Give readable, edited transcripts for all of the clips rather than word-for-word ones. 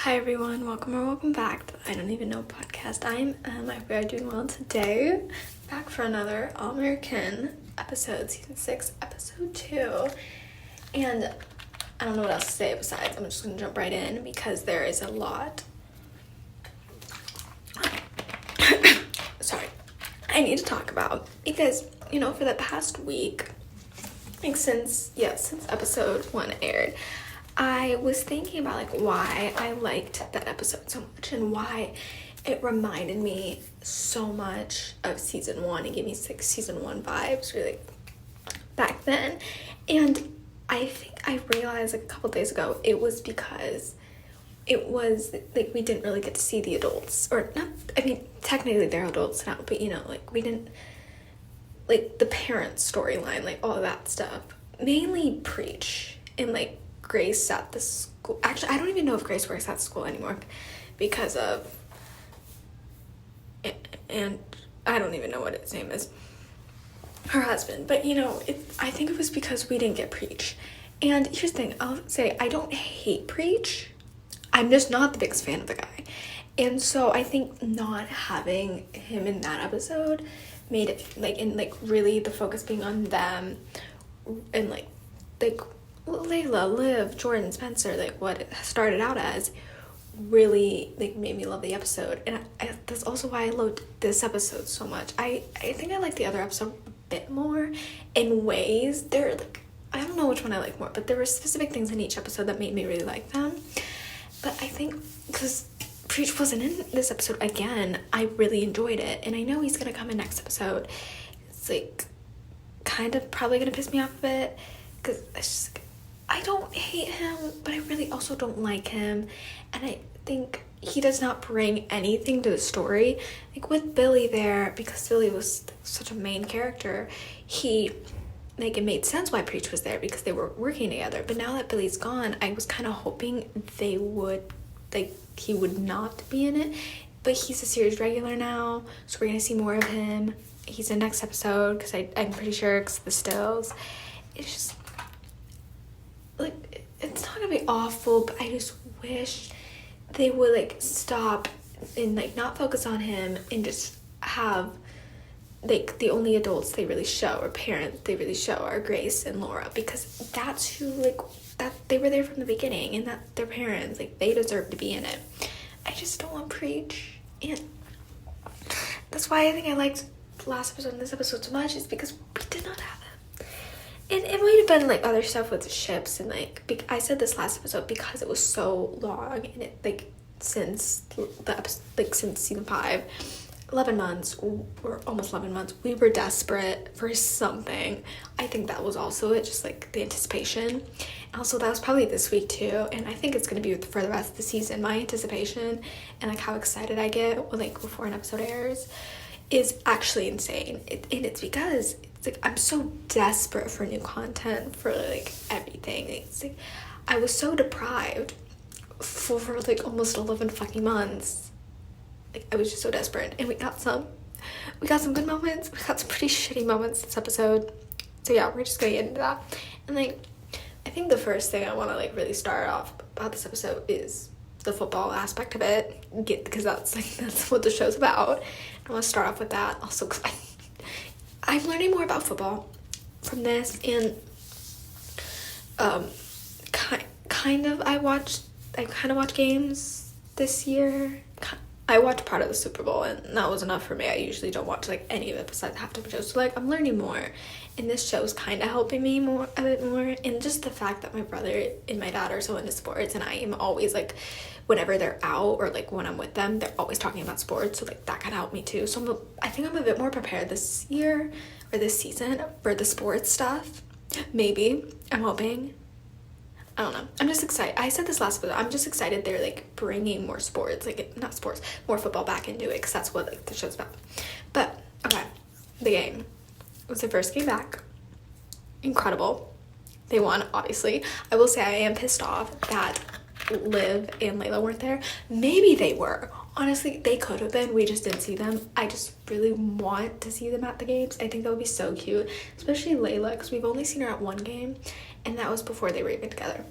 Hi everyone, welcome back to I Don't Even Know podcast. I hope you are doing well today. Back for another All American episode, season 6, episode 2. And I don't know what else to say besides I'm just gonna jump right in because there is a lot. Sorry. I need to talk about because, for the past week, since episode 1 aired, I was thinking about why I liked that episode so much and why it reminded me so much of season 1. It gave me season 1 vibes really back then. And I think I realized a couple days ago it was because it was we didn't really get to see the adults, or not. I mean, technically they're adults now, but we didn't the parents storyline, all of that stuff. Mainly Preach and Grace at the school. Actually, I don't even know if Grace works at school anymore because of, and I don't even know what his name is, her husband. But I think it was because we didn't get Preach. And here's the thing, I'll say I don't hate Preach. I'm just not the biggest fan of the guy. And so I think not having him in that episode made it really the focus being on them and Layla, Liv, Jordan, Spencer, what it started out as, really made me love the episode. And that's also why I loved this episode so much. I think I like the other episode a bit more in ways. They're I don't know which one I like more, but there were specific things in each episode that made me really like them. But I think because Preach wasn't in this episode again, I really enjoyed it. And I know he's gonna come in next episode. It's kind of probably gonna piss me off a bit because it's just I don't hate him, but I really also don't like him. And I think he does not bring anything to the story. With Billy there, because Billy was such a main character, it made sense why Preach was there because they were working together. But now that Billy's gone, I was kind of hoping he would not be in it. But he's a series regular now, so we're going to see more of him. He's in next episode because I'm pretty sure because the stills. It's just it's not gonna be awful, but I just wish they would stop and not focus on him and just have the only adults they really show, or parents they really show, are Grace and Laura, because that's who that they were there from the beginning, and that their parents they deserve to be in it. I just don't want Preach, and that's why I think I liked the last episode and this episode so much, is because we did not have it. And it might have been other stuff with the ships, and I said this last episode because it was so long, and it since since season 5, 11 months, or almost 11 months, we were desperate for something. I think that was also it, just the anticipation. Also, that was probably this week too, and I think it's going to be for the rest of the season. My anticipation and how excited I get before an episode airs is actually insane. And it's because I'm so desperate for new content, for everything. It's I was so deprived for almost 11 fucking months. I was just so desperate, and we got some good moments. We got some pretty shitty moments this episode. So yeah, we're just gonna get into that. And I think the first thing I want to really start off about this episode is the football aspect of it, because that's what the show's about. I want to start off with that also because I'm learning more about football from this, and I kind of watch games this year. I watched part of the Super Bowl, and that was enough for me. I usually don't watch any of it besides halftime shows. So I'm learning more, and this show is kind of helping me a bit more. And just the fact that my brother and my dad are so into sports, and I am always whenever they're out, or when I'm with them, they're always talking about sports. So that kind of helped me too. So I think I'm a bit more prepared this year or this season for the sports stuff. Maybe. I'm hoping. I don't know. I'm just excited. I said this last episode. I'm just excited they're bringing more sports, not sports, more football back into it, because that's what the show's about. But okay, the game. It was their first game back. Incredible. They won, obviously. I will say I am pissed off that Liv and Layla weren't there. Maybe they were. Honestly, they could have been. We just didn't see them. I just really want to see them at the games. I think that would be so cute, especially Layla, because we've only seen her at one game, and that was before they were even together.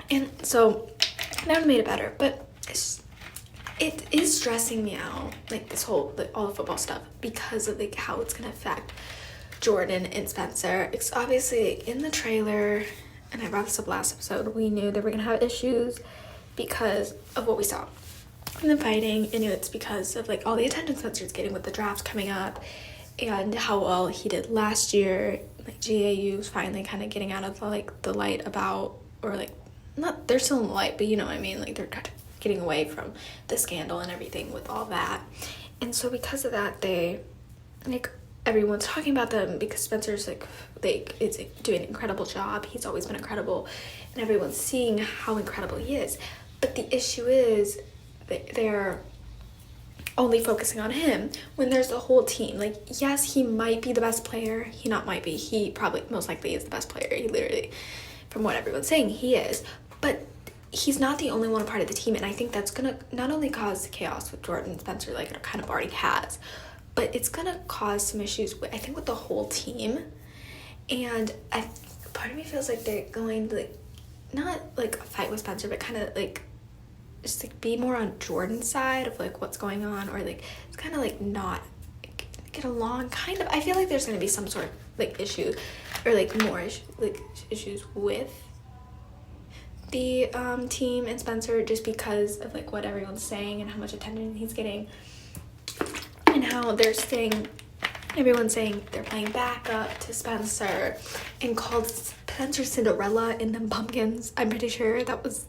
And so that would have made it better, but it is stressing me out, like this whole, like, all the football stuff, because of like how it's gonna affect Jordan and Spencer. It's obviously like, in the trailer, and I brought this up last episode, we knew they were gonna have issues because of what we saw in the fighting, and it's because of like all the attention Spencer's getting with the draft coming up and how well he did last year. Like GAU's finally kind of getting out of the light about, or like, not, they're still in the light, but you know what I mean, like they're kind of getting away from the scandal and everything with all that. And so because of that, they, like, everyone's talking about them because Spencer's like is doing an incredible job. He's always been incredible, and everyone's seeing how incredible he is. But the issue is they're only focusing on him when there's a whole team. Like, yes, he might be the best player. He probably most likely is the best player. He literally, from what everyone's saying, he is. But he's not the only one a part of the team, and I think that's gonna not only cause chaos with Jordan and Spencer, like it kind of already has, but it's gonna cause some issues with, I think, with the whole team. And part of me feels like they're going to, like, not like a fight with Spencer, but kind of like just like be more on Jordan's side of like what's going on, or like it's kind of like not get along, kind of. I feel like there's gonna be some sort of like issue, or like more issues with the team and Spencer, just because of like what everyone's saying and how much attention he's getting, and how everyone's saying they're playing back up to Spencer and called Spencer Cinderella in them pumpkins. I'm pretty sure that was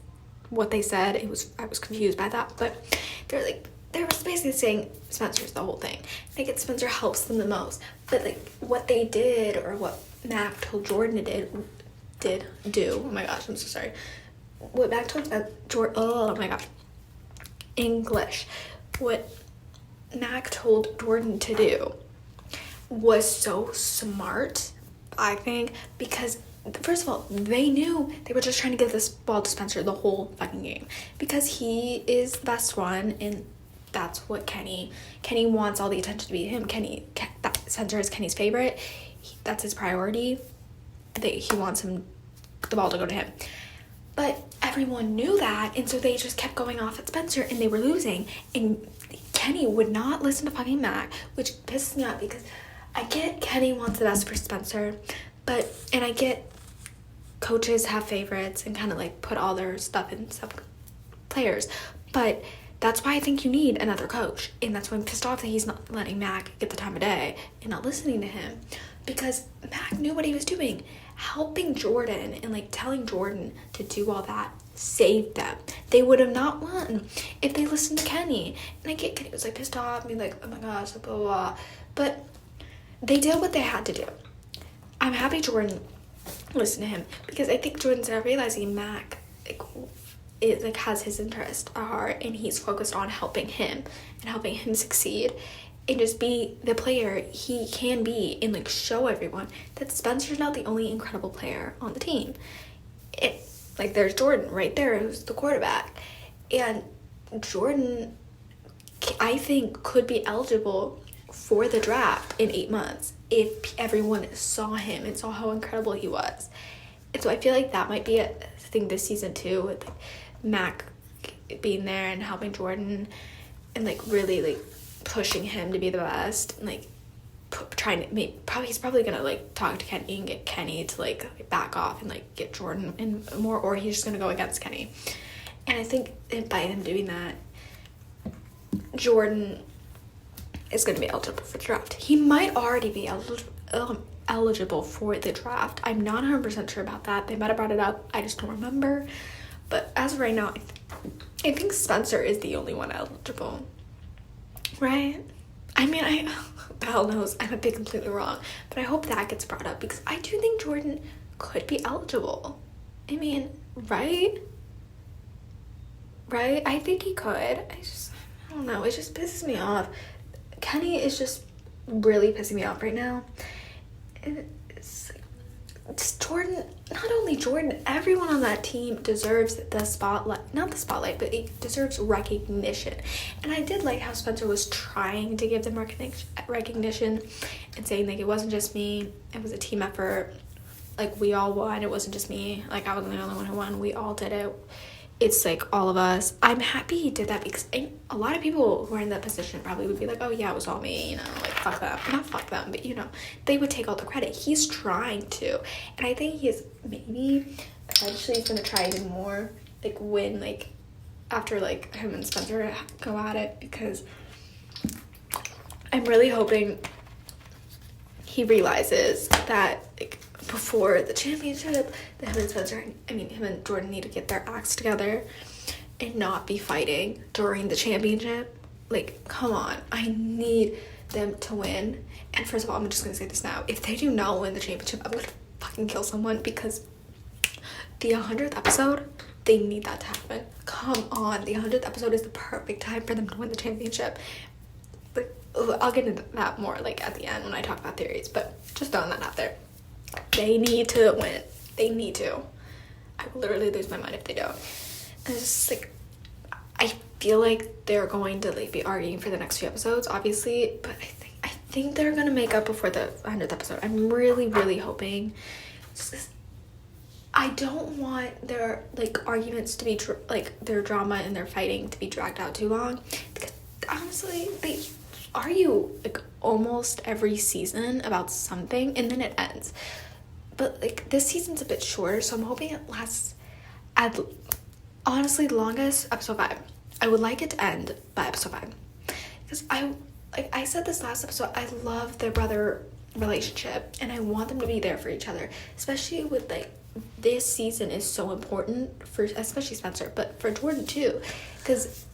what they said. I was confused by that, but they were basically saying Spencer's the whole thing. I think Spencer helps them the most, but like what they did, or what Mac told Jordan did do. Oh my gosh, I'm so sorry. What Mac told Jordan. Oh my gosh, English. What Mac told Jordan to do was so smart, I think, because first of all, they knew they were just trying to give this ball to Spencer the whole fucking game, because he is the best one, and that's what Kenny wants all the attention to be him. Spencer is Kenny's favorite. That's his priority. He wants the ball to go to him. But everyone knew that, and so they just kept going off at Spencer, and they were losing, and Kenny would not listen to fucking Mac, which pisses me off, because I get Kenny wants the best for Spencer, and I get coaches have favorites and kind of like put all their stuff in sub players, but that's why I think you need another coach, and that's why I'm pissed off that he's not letting Mac get the time of day and not listening to him, because Mac knew what he was doing. Helping Jordan and like telling Jordan to do all that saved them. They would have not won if they listened to Kenny. And I get Kenny was like pissed off, being like, oh my gosh, blah blah blah. But they did what they had to do. I'm happy Jordan listened to him, because I think Jordan's now realizing Mac has his interest at heart, and he's focused on helping him and helping him succeed and just be the player he can be, and like show everyone that Spencer's not the only incredible player on the team. There's Jordan right there, who's the quarterback, and Jordan, I think, could be eligible for the draft in 8 months if everyone saw him and saw how incredible he was. And so I feel like that might be a thing this season too, with like Mac being there and helping Jordan and like really like pushing him to be the best, and like he's probably gonna like talk to Kenny and get Kenny to like back off and like get Jordan in more, or he's just gonna go against Kenny. And I think by him doing that, Jordan is gonna be eligible for the draft. He might already be eligible for the draft. I'm not 100% sure about that. They might have brought it up, I just don't remember. But as of right now, I think Spencer is the only one eligible. Right? I mean, hell knows, I might be completely wrong, but I hope that gets brought up, because I do think Jordan could be eligible. I mean, right? I think he could. I don't know, it just pisses me off. Kenny is just really pissing me off right now. And it's Jordan, not only Jordan, everyone on that team deserves the spotlight, not the spotlight, but it deserves recognition. And I did like how Spencer was trying to give them recognition and saying like, it wasn't just me, it was a team effort, like we all won, it wasn't just me, like I wasn't the only one who won, we all did it. it's like all of us. I'm happy he did that because a lot of people who are in that position probably would be like, oh yeah, it was all me, you know, like fuck them. Not fuck them, but you know, they would take all the credit. He's trying to. And I think he's maybe eventually he's gonna try even more, like when like after like him and Spencer go at it, because I'm really hoping he realizes that like before the championship that him and Spencer, him and Jordan need to get their acts together and not be fighting during the championship. Like, come on, I need them to win. And first of all, I'm just gonna say this now, if they do not win the championship, I'm gonna fucking kill someone, because the 100th episode, they need that to happen. Come on, the 100th episode is the perfect time for them to win the championship. Like, I'll get into that more like at the end when I talk about theories, but just throwing that out there. They need to win. They need to. I will literally lose my mind if they don't. And it's just like, I feel like they're going to like be arguing for the next few episodes, obviously, but I think they're gonna make up before the 100th episode. I'm really, really hoping. I don't want their like arguments to be like their drama and their fighting to be dragged out too long, because honestly they argue like almost every season about something and then it ends. But like this season's a bit shorter, so I'm hoping it lasts at honestly the longest episode 5. I would like it to end by episode 5, because I said this last episode, I love their brother relationship and I want them to be there for each other, especially with like this season is so important for especially Spencer, but for Jordan too, because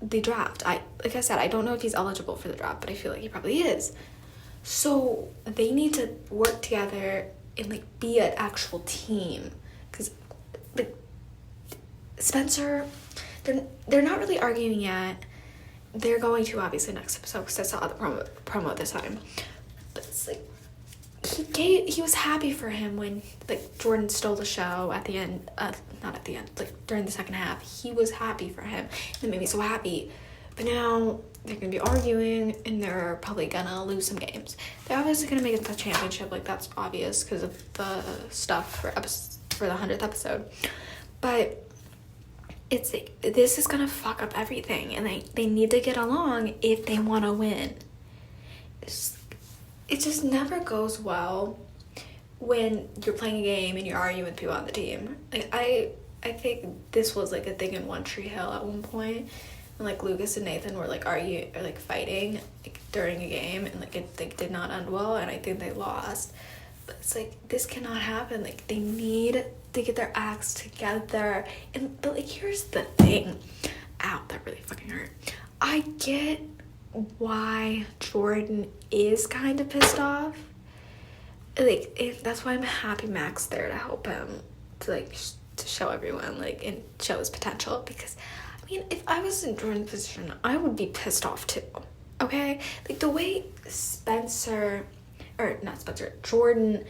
the draft, like I said, I don't know if he's eligible for the draft, but I feel like he probably is. So they need to work together and like be an actual team, because like Spencer, they're not really arguing yet. They're going to obviously next episode, because I saw the promo this time. But it's like he was happy for him when like Jordan stole the show at the end, not at the end, like during the second half. He was happy for him. It made me so happy. But now they're gonna be arguing and they're probably gonna lose some games. They're obviously gonna make it to the championship, like that's obvious because of the stuff for the 100th episode. But it's like, this is gonna fuck up everything, and they need to get along if they want to win. It just never goes well when you're playing a game and you're arguing with people on the team. Like I think this was like a thing in One Tree Hill at one point, and like Lucas and Nathan were like arguing or like fighting like during a game, and like it like did not end well, and I think they lost. But it's like, this cannot happen. Like they need to get their acts together. But like here's the thing. Ow, that really fucking hurt. I get why Jordan is kind of pissed off. Like that's why I'm happy Mac's there to help him to like to show everyone like and show his potential, because I mean if I was in Jordan's position I would be pissed off too. Okay, like the way Jordan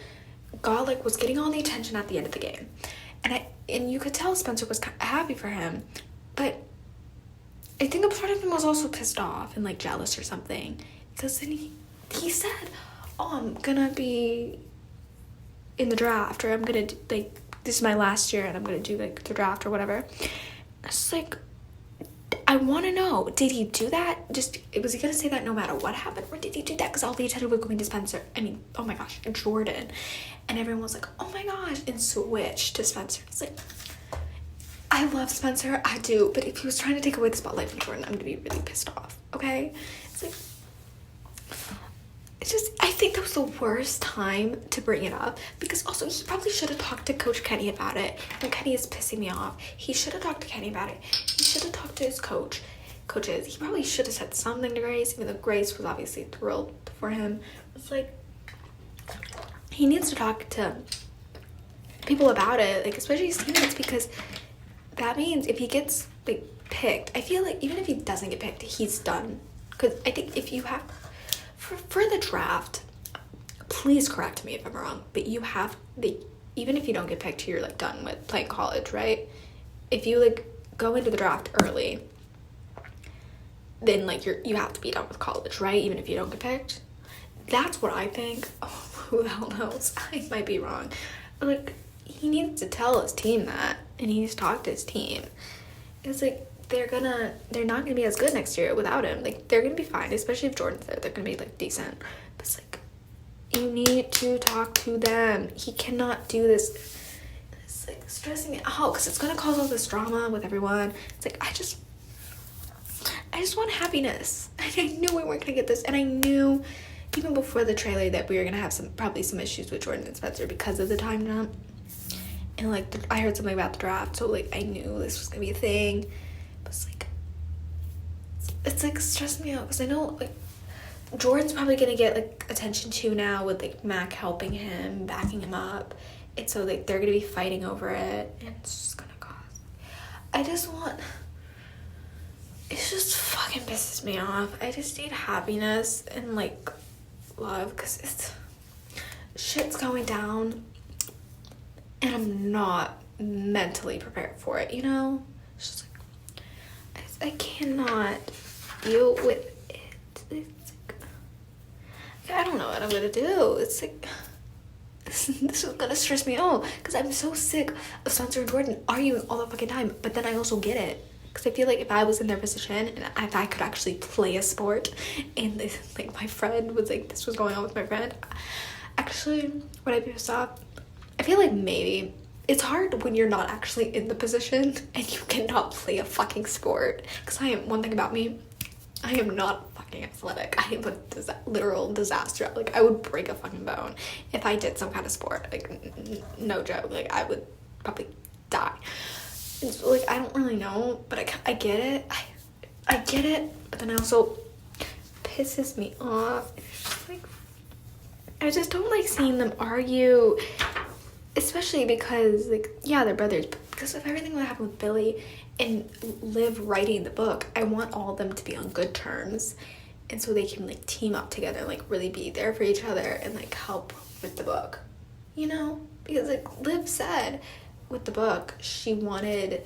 got like was getting all the attention at the end of the game, and you could tell Spencer was happy for him, but I think a part of him was also pissed off and like jealous or something, because then he said, oh, I'm gonna be in the draft, or I'm gonna do, like this is my last year and I'm gonna do like the draft or whatever. It's like, I want to know, did he do that? Was he gonna say that no matter what happened, or did he do that because all the attention was going to Spencer? I mean, oh my gosh, Jordan, and everyone was like, oh my gosh, and switched to Spencer. It's like, I love Spencer, I do, but if he was trying to take away the spotlight from Jordan, I'm gonna be really pissed off. Okay, it's like, it's just, I think that was the worst time to bring it up, because also he probably should have talked to Coach Kenny about it. And Kenny is pissing me off. He should have talked to Kenny about it. He should have talked to his coaches. He probably should have said something to Grace, even though Grace was obviously thrilled for him. It's like, he needs to talk to people about it, like especially his teammates, because that means if he gets like picked, I feel like even if he doesn't get picked, he's done. Because I think if you have for the draft, please correct me if I'm wrong, but you have even if you don't get picked, you're like done with playing college, right? If you like go into the draft early, then like you have to be done with college, right? Even if you don't get picked. That's what I think. Oh, who the hell knows? I might be wrong. Like, he needs to tell his team that, and he needs to talk to his team. it's like they're not gonna be as good next year without him. Like, they're gonna be fine, especially if Jordan's there. They're gonna be like decent. But it's like, you need to talk to them. He cannot do this. It's like stressing me out because it's gonna cause all this drama with everyone. It's like, I just want happiness. I knew we weren't gonna get this, and I knew even before the trailer that we were gonna have probably some issues with Jordan and Spencer because of the time jump. And like, I heard something about the draft, so like I knew this was gonna be a thing. But it's like stressing me out because I know like Jordan's probably gonna get like attention too now with like Mac helping him, backing him up, and so like they're gonna be fighting over it, and it's just gonna cause. It just fucking pisses me off. I just need happiness and like love because shit's going down, and I'm not mentally prepared for it. You know, it's just like I cannot deal with it. It's like, I don't know what I'm gonna do. It's like this is gonna stress me out because I'm so sick of Spencer and Jordan arguing all the fucking time. But then I also get it because I feel like if I was in their position and if I could actually play a sport, and like my friend was like, this was going on with my friend, actually, would I be pissed off? I feel like maybe. It's hard when you're not actually in the position and you cannot play a fucking sport. Because one thing about me, I am not fucking athletic. I am a literal disaster. Like, I would break a fucking bone if I did some kind of sport. Like, no joke. Like, I would probably die. And so, like, I don't really know, but I get it. I get it, but then I also pisses me off. It's just like, I just don't like seeing them argue. Especially because, like, yeah, they're brothers, but because of everything that happened with Billy and Liv writing the book, I want all of them to be on good terms, and so they can, like, team up together and, like, really be there for each other and, like, help with the book, you know? Because, like, Liv said with the book, she wanted,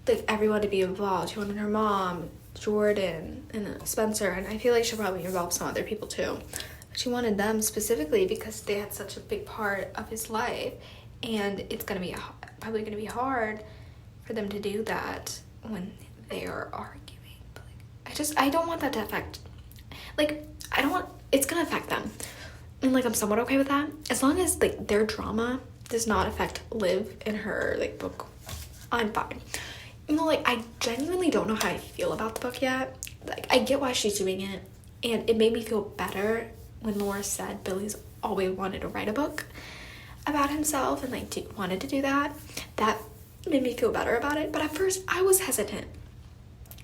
like, everyone to be involved. She wanted her mom, Jordan, and Spencer, and I feel like she'll probably involve some other people, too. She wanted them specifically because they had such a big part of his life, and it's probably gonna be hard for them to do that when they are arguing. But like, I don't want that to affect. Like, it's gonna affect them, and like I'm somewhat okay with that as long as like their drama does not affect Liv in her like book. I'm fine. You know, like I genuinely don't know how I feel about the book yet. Like I get why she's doing it, and it made me feel better when Laura said Billy's always wanted to write a book about himself and like wanted to do that. That made me feel better about it. But at first I was hesitant,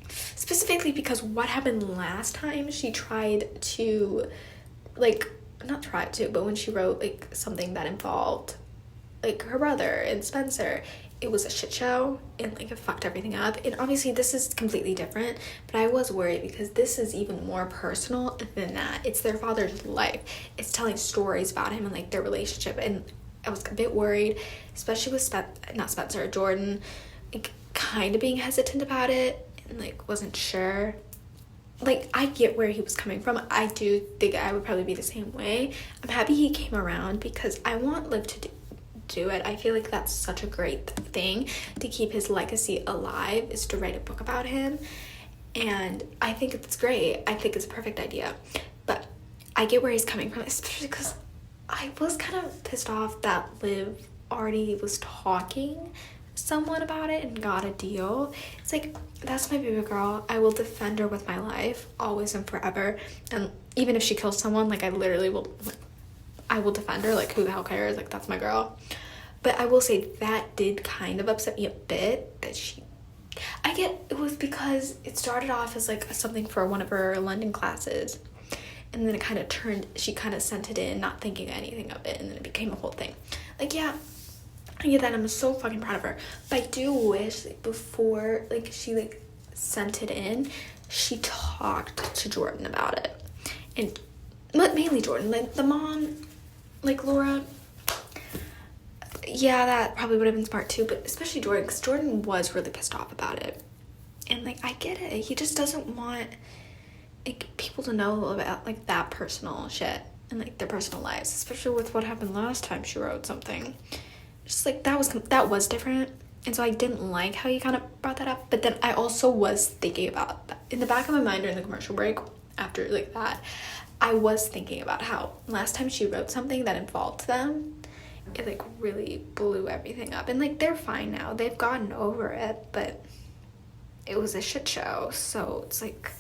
specifically because what happened last time she tried to like, not tried to, but when she wrote like something that involved like her brother and Spencer, it was a shit show and like it fucked everything up. And obviously this is completely different, but I was worried because this is even more personal than that. It's their father's life. It's telling stories about him and like their relationship, and I was a bit worried, especially with Jordan, like kind of being hesitant about it and like wasn't sure. Like I get where he was coming from. I do think I would probably be the same way. I'm happy he came around because I want Liv to do it. I feel like that's such a great thing to keep his legacy alive, is to write a book about him, and I think it's great. I think it's a perfect idea, but I get where he's coming from, especially because I was kind of pissed off that Liv already was talking to someone about it and got a deal. It's like, that's my baby girl. I will defend her with my life always and forever, and even if she kills someone, like I literally will, I will defend her. Like, who the hell cares? Like, that's my girl. But I will say that did kind of upset me a bit that I get it was because it started off as like something for one of her London classes, and then it kind of she kind of sent it in not thinking anything of it, and then it became a whole thing. Like, yeah, I get that. I'm so fucking proud of her, but I do wish like, before like she like sent it in, she talked to Jordan about it, and but mainly Jordan, like the mom, like Laura, yeah, that probably would have been smart too, but especially Jordan, because Jordan was really pissed off about it. And like I get it, he just doesn't want like people to know about like that personal shit and like their personal lives, especially with what happened last time she wrote something. Just like that was different, And so I didn't like how you kind of brought that up. But then I also was thinking about that. In the back of my mind during the commercial break, after like that, I was thinking about how last time she wrote something that involved them, it like really blew everything up. And like they're fine now. They've gotten over it, but it was a shit show. So it's like,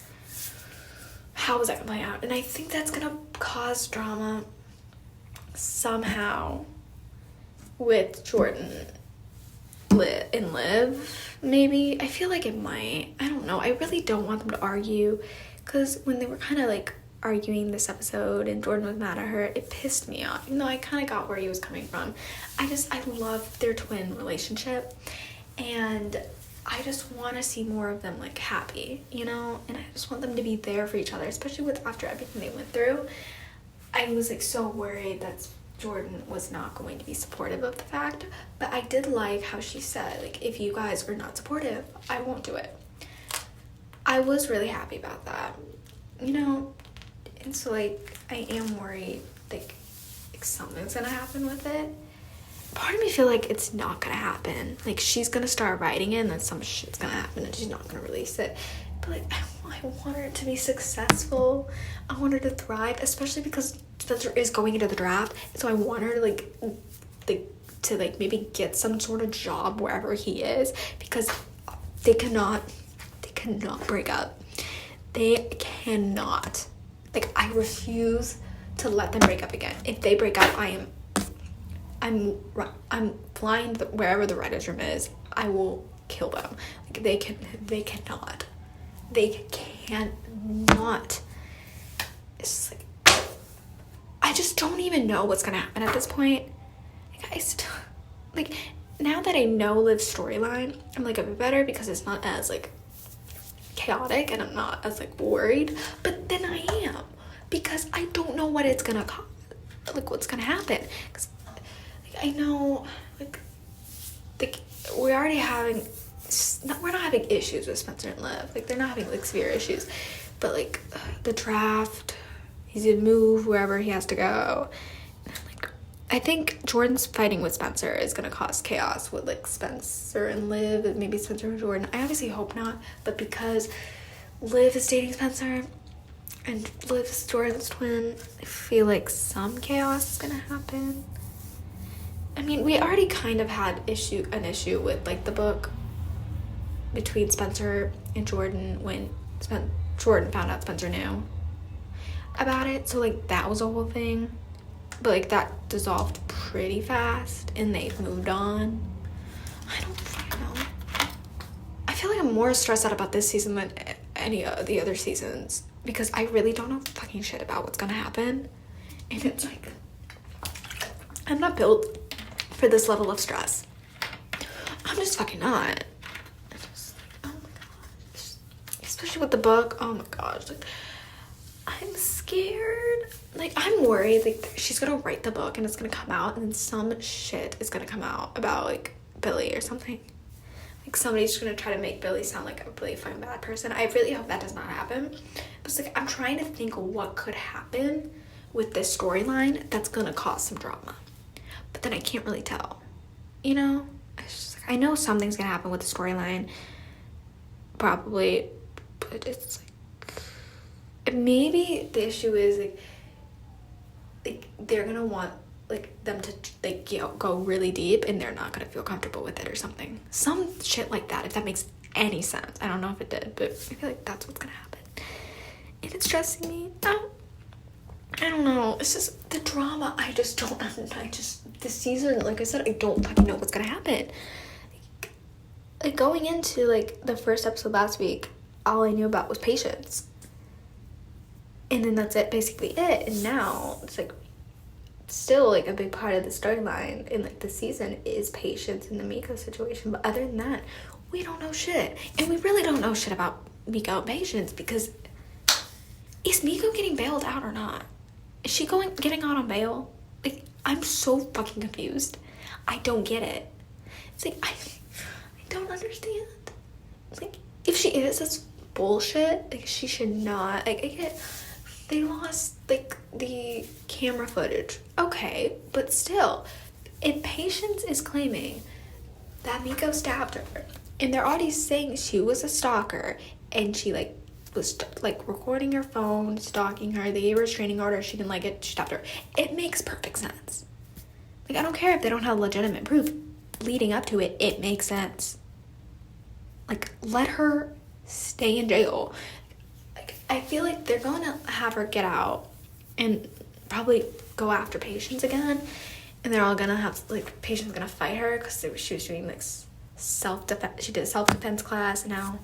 how is that gonna play out? And I think that's gonna cause drama somehow with Jordan and Liv, maybe. I feel like it might. I don't know. I really don't want them to argue, because when they were kind of like arguing this episode and Jordan was mad at her, it pissed me off, even though I kind of got where he was coming from. I love their twin relationship, and I just want to see more of them like happy, you know, and I just want them to be there for each other, especially with after everything they went through. I was like so worried that Jordan was not going to be supportive of the fact, but I did like how she said, like, if you guys are not supportive, I won't do it. I was really happy about that, you know. And so like I am worried like something's gonna happen with it. Part of me feel like it's not gonna happen. Like she's gonna start writing it and then some shit's gonna happen and she's not gonna release it. But like I want her to be successful. I want her to thrive, especially because Spencer is going into the draft. So I want her to maybe get some sort of job wherever he is, because they cannot break up. They cannot. Like, I refuse to let them break up again. If they break up, I'm flying wherever the writer's room is. I will kill them. Like, they cannot. It's like, I just don't even know what's gonna happen at this point. Like, now that I know Liv's storyline, I'm like a bit better, because it's not as like chaotic and I'm not as like worried. But then I am, because I don't know what it's gonna cause, like what's gonna happen. Because like, I know like we're already having, we're not having issues with Spencer and Liv. Like they're not having like severe issues, but like the draft, he's gonna move wherever he has to go. Like I think Jordan's fighting with Spencer is gonna cause chaos with like Spencer and Liv, and maybe Spencer and Jordan. I obviously hope not, but because Liv is dating Spencer and Liv's Jordan's twin, I feel like some chaos is gonna happen. I mean, we already kind of had an issue with like the book between Spencer and Jordan when Jordan found out Spencer knew about it. So like that was a whole thing, but like that dissolved pretty fast and they've moved on. I don't fucking know. I feel like I'm more stressed out about this season than any of the other seasons, because I really don't know fucking shit about what's gonna happen. And it's like, I'm not built for this level of stress. I'm just fucking not. I'm just like, oh my gosh. Especially with the book, oh my gosh. Like, I'm scared. Like, I'm worried, like, she's gonna write the book and it's gonna come out and then some shit is gonna come out about, like, Billy or something. Like, somebody's gonna try to make Billy sound like a really fucking bad person. I really hope that does not happen. But it's like, I'm trying to think of what could happen with this storyline that's gonna cause some drama. But then I can't really tell. You know? It's just like, I know something's gonna happen with the storyline. Probably. But it's like, maybe the issue is like they're gonna want like them to like go really deep and they're not gonna feel comfortable with it or something, some shit like that, if that makes any sense. I don't know if it did, but I feel like that's what's gonna happen and it's stressing me out. I don't know, it's just the drama. This season, like I said, I don't fucking know what's gonna happen. Like going into like the first episode last week, all I knew about was Patience. And then that's it, basically it. And now it's like still like a big part of the storyline in like the season is Patience and the Miko situation. But other than that, we don't know shit. And we really don't know shit about Miko and Patience, because is Miko getting bailed out or not? Is she getting out on bail? Like, I'm so fucking confused. I don't get it. It's like I don't understand. Like, if she is, that's bullshit. Like, she should not. Like, I get they lost like the camera footage, okay, but still, if Patience is claiming that Miko stabbed her. And they're already saying she was a stalker, and she, like, was, like, recording her phone, stalking her. They gave her a restraining order. She didn't like it. She stabbed her. It makes perfect sense. Like, I don't care if they don't have legitimate proof. Leading up to it, it makes sense. Like, let her stay in jail. Like, I feel like they're going to have her get out and probably go after Patience again. And they're all going to have, like, Patience going to fight her because she was doing, like, self-defense. She did a self-defense class, and now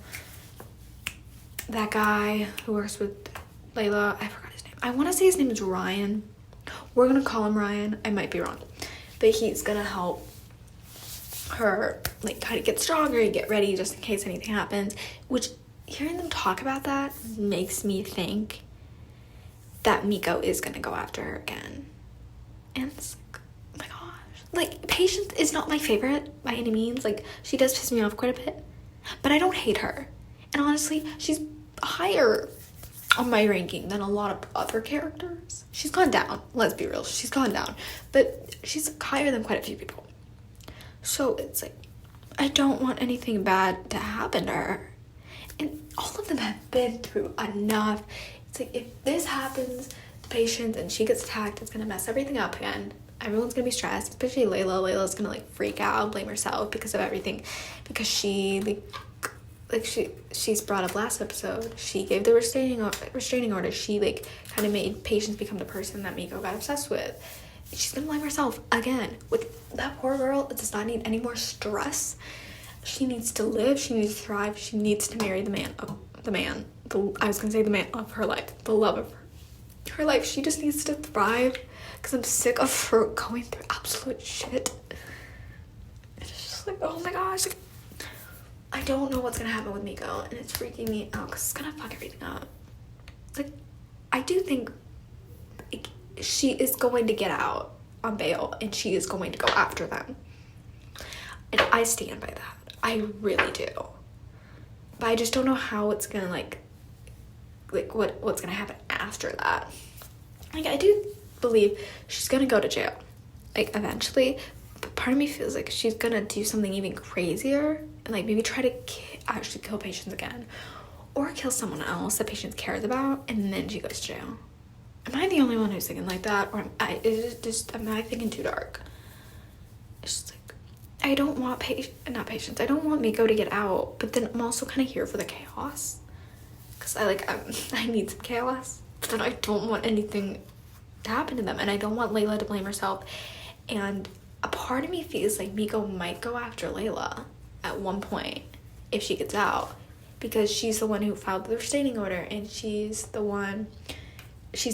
that guy who works with Layla, I forgot his name. I want to say his name is Ryan. We're going to call him Ryan. I might be wrong. But he's going to help her, like, kind of get stronger and get ready just in case anything happens. Which, hearing them talk about that makes me think that Miko is going to go after her again. And it's like, oh my gosh. Like, Patience is not my favorite by any means. Like, she does piss me off quite a bit. But I don't hate her. And honestly, she's higher on my ranking than a lot of other characters. She's gone down. Let's be real. She's gone down. But she's higher than quite a few people. So it's like, I don't want anything bad to happen to her. And all of them have been through enough. It's like, if this happens to Patience and she gets attacked, it's going to mess everything up again. Everyone's going to be stressed, especially Layla. Layla's going to, like, freak out, blame herself because of everything. Because she, she's brought up last episode. She gave the restraining order. She, like, kind of made Patience become the person that Miko got obsessed with. She's gonna blame herself again. With that poor girl, it does not need any more stress. She needs to live. She needs to thrive. She needs to marry the man of her life, the love of her life. She just needs to thrive, because I'm sick of her going through absolute shit. It's just like, oh my gosh, like, I don't know what's gonna happen with Miko, and it's freaking me out because it's gonna fuck everything up. Like, I do think, like, she is going to get out on bail, and she is going to go after them. And I stand by that. I really do. But I just don't know how it's gonna, like what's gonna happen after that. Like, I do believe she's gonna go to jail, like, eventually. But part of me feels like she's gonna do something even crazier and, like, maybe try to actually kill Patience again, or kill someone else that Patience cares about, and then she goes to jail. Am I the only one who's thinking like that, or am I thinking too dark? It's just like, I don't want not Patience. I don't want Miko to get out, but then I'm also kind of here for the chaos, because I need some chaos. But then I don't want anything to happen to them, and I don't want Layla to blame herself. And a part of me feels like Miko might go after Layla at one point if she gets out, because she's the one who filed the restraining order, and she's the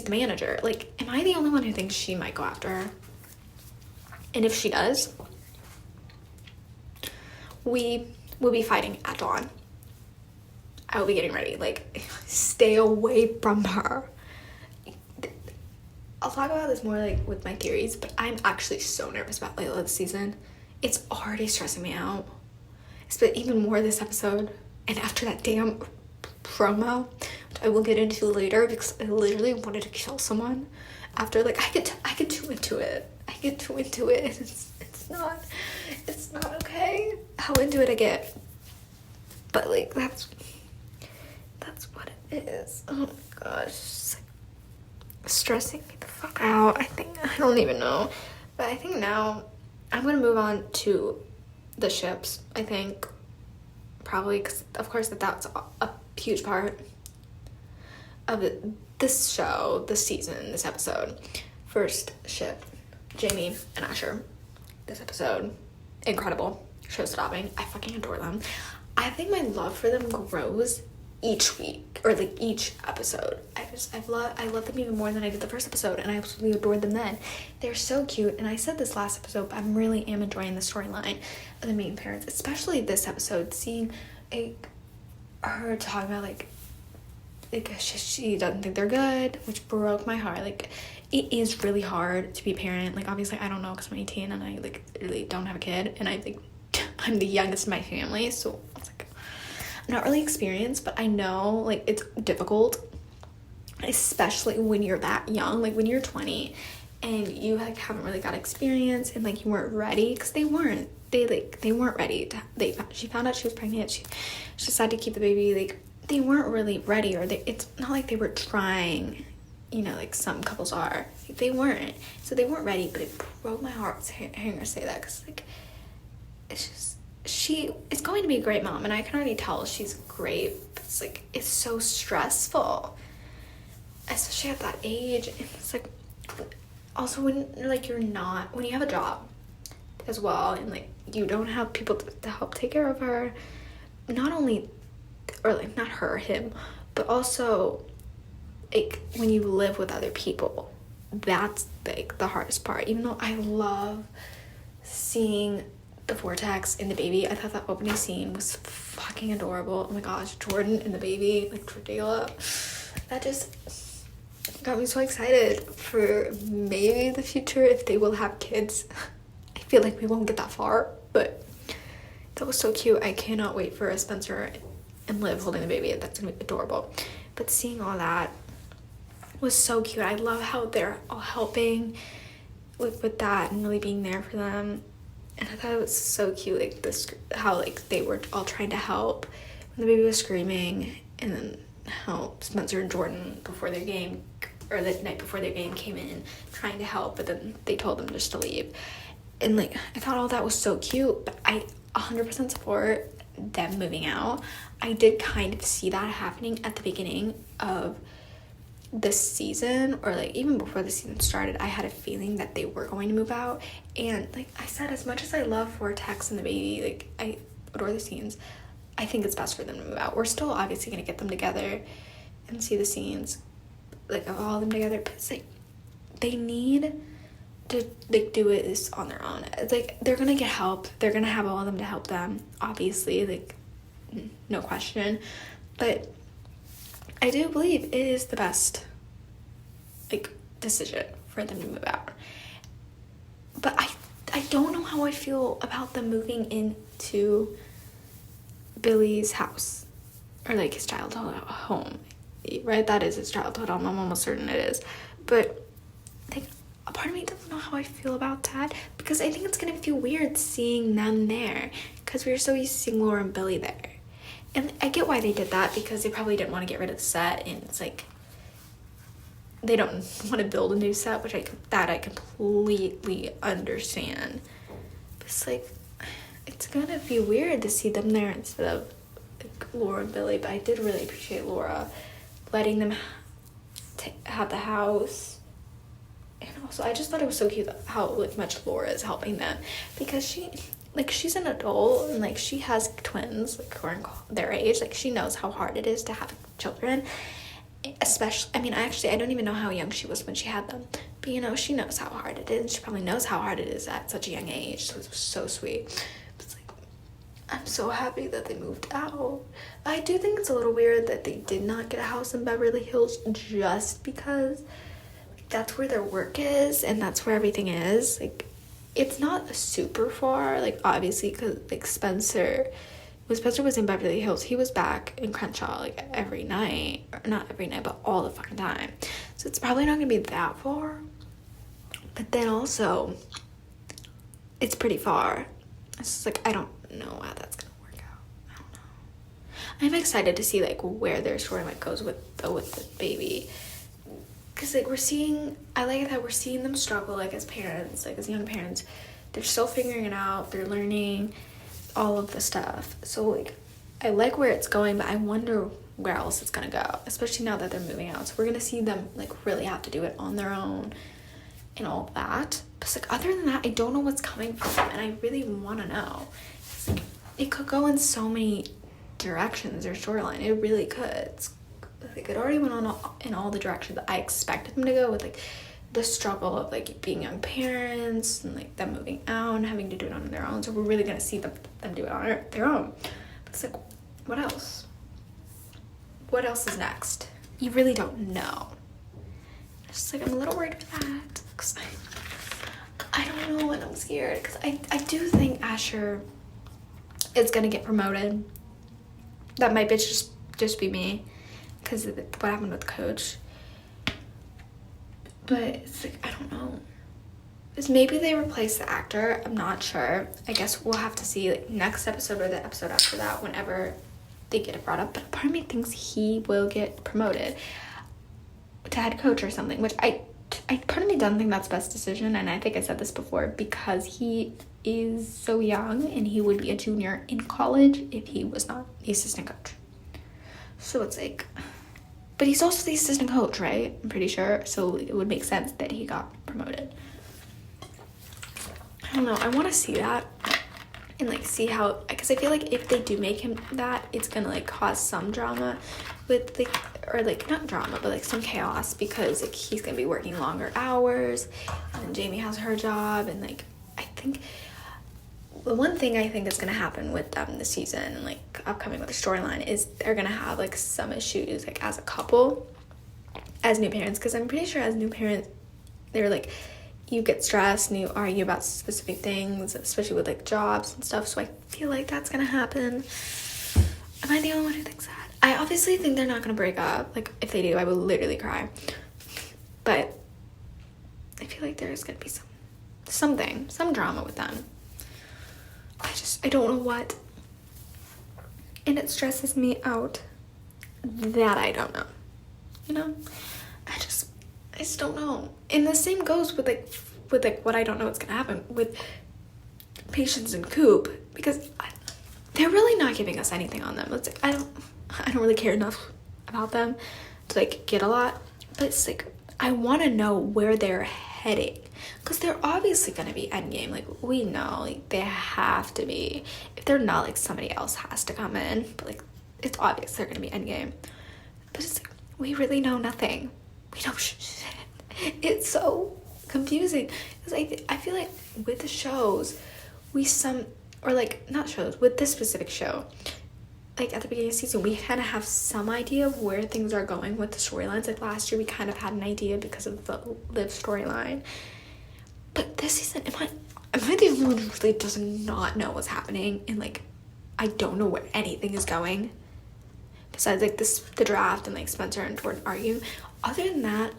manager. Like, am I the only one who thinks she might go after her? And if she does, we will be fighting at dawn. I will be getting ready. Like, stay away from her. I'll talk about this more, like, with my theories, but I'm actually so nervous about Layla this season. It's already stressing me out. It's been even more this episode. And after that damn promo, which I will get into later, because I literally wanted to kill someone after, like, I get too into it. It's not okay how into it I get. But, like, that's what it is. Oh my gosh, it's, like, stressing me the fuck out. I don't even know. But I think now I'm gonna move on to the ships, I think. Probably, because of course that's a huge part of this show, this season, this episode. First ship, Jamie and Asher. This episode, incredible, show-stopping. I fucking adore them. I think my love for them grows each week, or, like, each episode. I love them even more than I did the first episode, and I absolutely adored them then. They're so cute, and I said this last episode, but I really am enjoying the storyline of the main parents, especially this episode, seeing, like, her talking about, like she doesn't think they're good, which broke my heart. Like, it is really hard to be a parent. Like, obviously I don't know, because I'm 18 and I, like, really don't have a kid, and I'm the youngest in my family, so it's like, I'm not really experienced, but I know, like, it's difficult, especially when you're that young, like, when you're 20 and you, like, haven't really got experience, and, like, you weren't ready, because they weren't. they weren't ready to, she found out she was pregnant, she decided to keep the baby. Like, they weren't really ready, or it's not like they were trying, you know, like some couples are. Like, they weren't, so they weren't ready. But it broke my heart hearing her say that, because like, it's just, she is going to be a great mom, and I can already tell she's great. But it's like, it's so stressful, especially at that age. And it's like, also when like when you have a job as well, and like you don't have people to help take care of her, not only, or like not her, him, but also like when you live with other people, that's like the hardest part. Even though I love seeing the vortex in the baby, I thought that opening scene was fucking adorable. Oh my gosh, Jordan and the baby, like Jordala, that just got me so excited for maybe the future, if they will have kids. I feel like we won't get that far, but that was so cute. I cannot wait for Spencer and Liv holding the baby. That's gonna be adorable. But seeing all that was so cute. I love how they're all helping with that and really being there for them. And I thought it was so cute, like this, how like they were all trying to help when the baby was screaming, and then how Spencer and Jordan before their game, or the night before their game, came in trying to help, but then they told them just to leave. And like, I thought all that was so cute, but I 100% support them moving out. I did kind of see that happening at the beginning of this season, or like even before the season started. I had a feeling that they were going to move out. And like I said, as much as I love Vortex and the baby, like I adore the scenes, I think it's best for them to move out. We're still obviously going to get them together and see the scenes like of all of them together, but it's like they need to like do it this on their own. It's like they're gonna get help, they're gonna have all of them to help them, obviously, like no question, but I do believe it is the best like decision for them to move out. But I don't know how I feel about them moving into Billy's house, or like his childhood home, right? That is his childhood home, I'm almost certain it is. But like, a part of me doesn't know how I feel about that, because I think it's gonna feel weird seeing them there, because we were so used to seeing Laura and Billy there. And I get why they did that, because they probably didn't want to get rid of the set, and it's like they don't want to build a new set, which I completely understand. But it's like, it's gonna be weird to see them there instead of like Laura and Billy. But I did really appreciate Laura letting them have the house. And also, I just thought it was so cute how like much Laura is helping them, because she's an adult, and like she has twins like who are their age. Like, she knows how hard it is to have children, especially, I don't even know how young she was when she had them, but you know, she knows how hard it is. She probably knows how hard it is at such a young age. So it was so sweet. It's like, I'm so happy that they moved out. I do think it's a little weird that they did not get a house in Beverly Hills, just because that's where their work is and that's where everything is. Like, it's not super far, like obviously, because like Spencer was in Beverly Hills, he was back in Crenshaw like every night, or not every night, but all the fucking time. So it's probably not gonna be that far. But then also, it's pretty far. It's just like, I don't know how that's gonna work out. I don't know. I'm excited to see like where their storyline goes with the baby. Because like I like that we're seeing them struggle, like as parents, like as young parents. They're still figuring it out, they're learning all of the stuff. So like, I like where it's going, but I wonder where else it's gonna go, especially now that they're moving out. So we're gonna see them like really have to do it on their own and all that. But like, other than that, I don't know what's coming from them, and I really want to know. It's like, it could go in so many directions, their storyline. It really could. It's, like, it already went on in all the directions that I expected them to go, with like the struggle of like being young parents and like them moving out and having to do it on their own. So we're really gonna see them do it on their own. But it's like, what else? What else is next? You really don't know. It's just like, I'm a little worried for that, because I don't know, and I'm scared, because I do think Asher is gonna get promoted. That might just be me, because of what happened with the coach. But it's like, I don't know. is maybe they replace the actor. I'm not sure. I guess we'll have to see like next episode or the episode after that whenever they get it brought up. But part of me thinks he will get promoted to head coach or something, which I part of me doesn't think that's the best decision. And I think I said this before, because he is so young and he would be a junior in college if he was not the assistant coach. So it's like, but he's also the assistant coach, right? I'm pretty sure. So it would make sense that he got promoted. I don't know. I want to see that and like see how, because I feel like if they do make him that, it's gonna like cause some drama with like, or like not drama, but like some chaos, because like he's gonna be working longer hours and then Jamie has her job. And like I think the one thing I think is gonna happen with them this season and like upcoming with the storyline is they're gonna have like some issues like as a couple, as new parents, because I'm pretty sure as new parents they're like, you get stressed and you argue about specific things, especially with like jobs and stuff. So I feel like that's gonna happen. Am I the only one who thinks that? I obviously think they're not gonna break up. Like if they do, I will literally cry. But I feel like there's gonna be some drama with them. I don't know what. And it stresses me out that I don't know. You know? I just don't know. And the same goes with what I don't know what's gonna happen with Patience and Coop, because they're really not giving us anything on them. It's like I don't really care enough about them to like get a lot, but it's like I want to know where they're heading, because they're obviously gonna be endgame. Like we know, like they have to be. If they're not, like somebody else has to come in. But like it's obvious they're gonna be endgame. But it's like we really know nothing. We know shit. It's so confusing, because I feel like with the shows not shows, with this specific show, like at the beginning of the season we kind of have some idea of where things are going with the storylines. Like last year we kind of had an idea because of the Liv storyline, but this season am I the only one who really does not know what's happening, and like I don't know where anything is going besides like the draft and like Spencer and Jordan arguing. Other than that,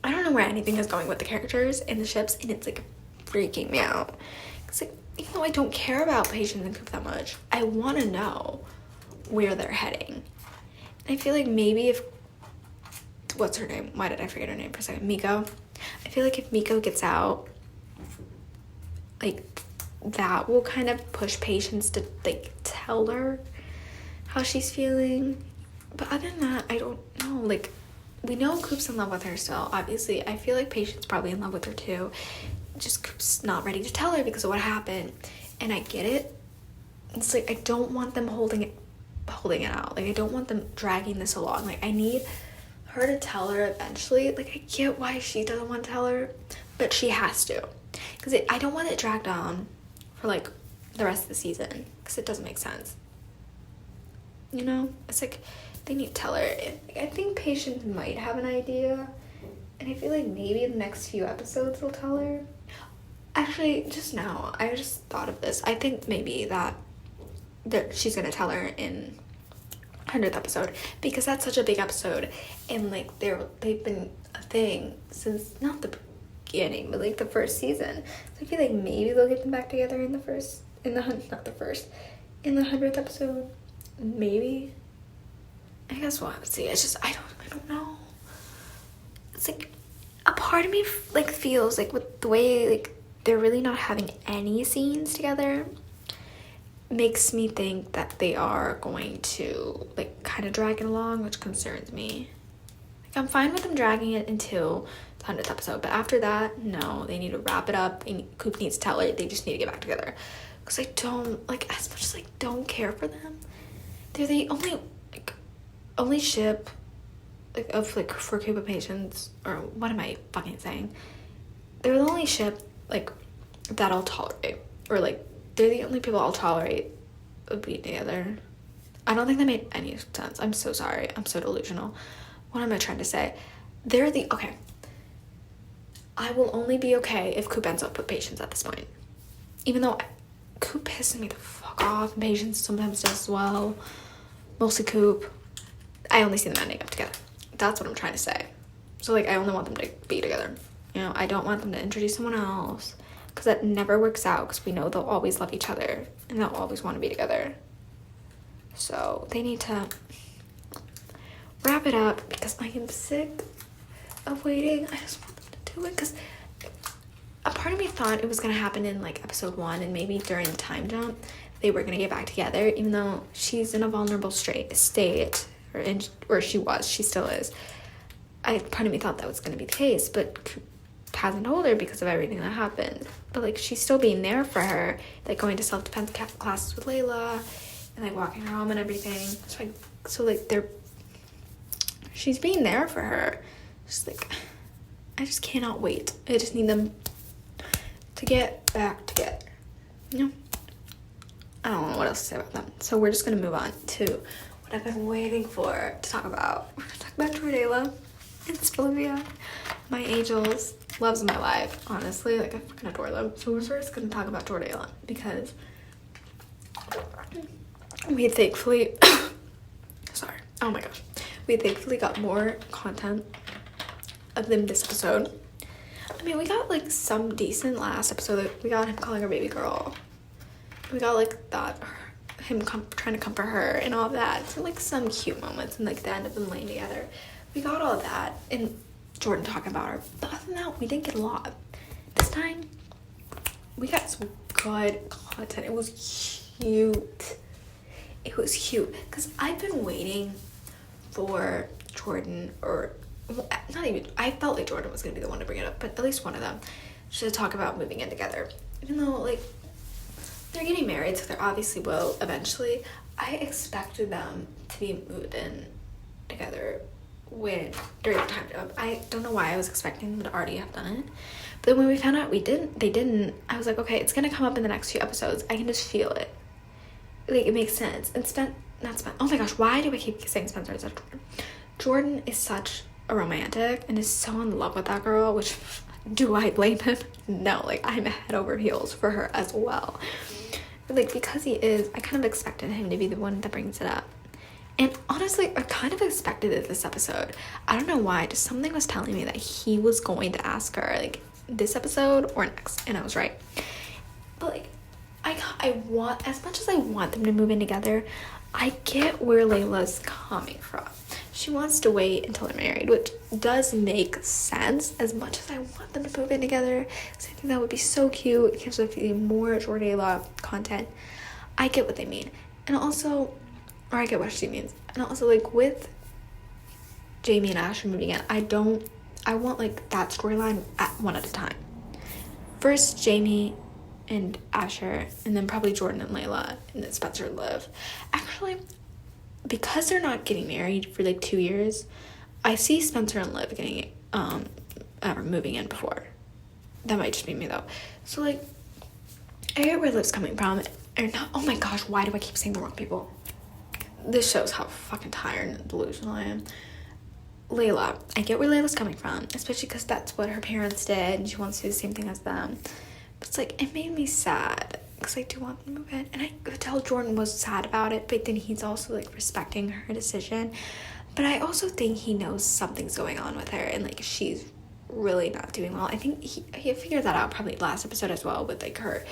I don't know where anything is going with the characters and the ships, and it's like freaking me out. It's like, even though I don't care about Patience and Coop that much, I want to know where they're heading. And I feel like maybe if, what's her name? Why did I forget her name for a second? Miko. I feel like if Miko gets out, like that will kind of push Patience to like tell her how she's feeling. But other than that, I don't know. Like, we know Coop's in love with her still, obviously. I feel like Patience probably in love with her too. Just Coop's not ready to tell her because of what happened. And I get it. It's like I don't want them holding it out. Like I don't want them dragging this along. Like I need her to tell her eventually. Like I get why she doesn't want to tell her, but she has to. Because I don't want it dragged on for like the rest of the season, because it doesn't make sense. You know? It's like they need to tell her. I think Patience might have an idea, and I feel like maybe in the next few episodes they'll tell her. Actually, just now, I just thought of this. I think maybe that she's gonna tell her in 100th episode, because that's such a big episode, and like they've been a thing since not the beginning, but like the first season. So I feel like maybe they'll get them back together in the 100th episode. Maybe. I guess we'll have to see. It's just I don't know. It's like a part of me like feels like with the way like they're really not having any scenes together, makes me think that they are going to like kind of drag it along, which concerns me. Like I'm fine with them dragging it until the 100th episode, but after that, no, they need to wrap it up. Coop needs to tell her they just need to get back together, because I don't like, as much as I don't care for them, they're the only ship like of like for Coop and Patience, or what am I fucking saying? They're the only ship like that I'll tolerate, or like they're the only people I'll tolerate of being together. I don't think that made any sense. I'm so sorry. I'm so delusional. What am I trying to say? Okay. I will only be okay if Coop ends up with Patience at this point. Even though Coop pisses me the fuck off, and Patience sometimes does as well. Mostly Coop. I only see them ending up together. That's what I'm trying to say. So like I only want them to be together. You know, I don't want them to introduce someone else, because that never works out, because we know they'll always love each other and they'll always want to be together. So they need to wrap it up, because I am sick of waiting. I just want them to do it, because a part of me thought it was going to happen in like episode 1, and maybe during the time jump they were going to get back together, even though she's in a vulnerable state, or she still is. Part of me thought that was going to be the case, but hasn't told her because of everything that happened. But like, she's still being there for her, like going to self-defense classes with Layla and like walking her home and everything. She's being there for her. Just like, I just cannot wait. I just need them to get back together, you know? I don't know what else to say about them. So we're just gonna move on to what I've been waiting for to talk about. We're gonna talk about Jordela and Olivia, my angels, loves of my life, honestly. Like, I fucking adore them. So we're just gonna talk about Jordela, because we thankfully sorry, oh my gosh, we thankfully got more content of them this episode. I mean, we got like some decent last episode. We got him calling her baby girl. We got like that, him trying to comfort her and all that. So like some cute moments, and like the end of them laying together. We got all that, and Jordan talking about her. But other than that, we didn't get a lot. This time, we got some good content. It was cute. It was cute, because I've been waiting for Jordan, or not even, I felt like Jordan was going to be the one to bring it up, but at least one of them should talk about moving in together. Even though, like, they're getting married, so they obviously will eventually. I expected them to be moved in together during the time jump. I don't know why I was expecting them to already have done it. But then when we found out they didn't, I was like, okay, it's going to come up in the next few episodes. I can just feel it. Like, it makes sense. And oh my gosh, why do I keep saying Spencer instead of Jordan? Jordan is such a romantic and is so in love with that girl, which, do I blame him? No, like, I'm head over heels for her as well. But like, because he is, I kind of expected him to be the one that brings it up. And honestly, I kind of expected it this episode. I don't know why, just something was telling me that he was going to ask her, like, this episode or next, and I was right. But like, I want, as much as I want them to move in together, I get where Layla's coming from. She wants to wait until they're married, which does make sense, as much as I want them to move in together, because I think that would be so cute. It gives us more Jordela content. I get what they mean. And also, or I get what she means. And also, like, with Jamie and Asher moving in, I want, like, that storyline one at a time. First, Jamie and Asher, and then probably Jordan and Layla, and then Spencer and Liv. Actually, because they're not getting married for like 2 years, I see Spencer and Liv getting moving in before. That might just be me though. So like, I get where Liv's coming from, or not. Oh my gosh, why do I keep saying the wrong people? This shows how fucking tired and delusional I am. Layla, I get where Layla's coming from, especially because that's what her parents did, and she wants to do the same thing as them. But it's like, it made me sad, because I do want them to move in, and I could tell Jordan was sad about it, but then he's also like respecting her decision. But I also think he knows something's going on with her, and like, she's really not doing well. I think he figured that out probably last episode as well, with like her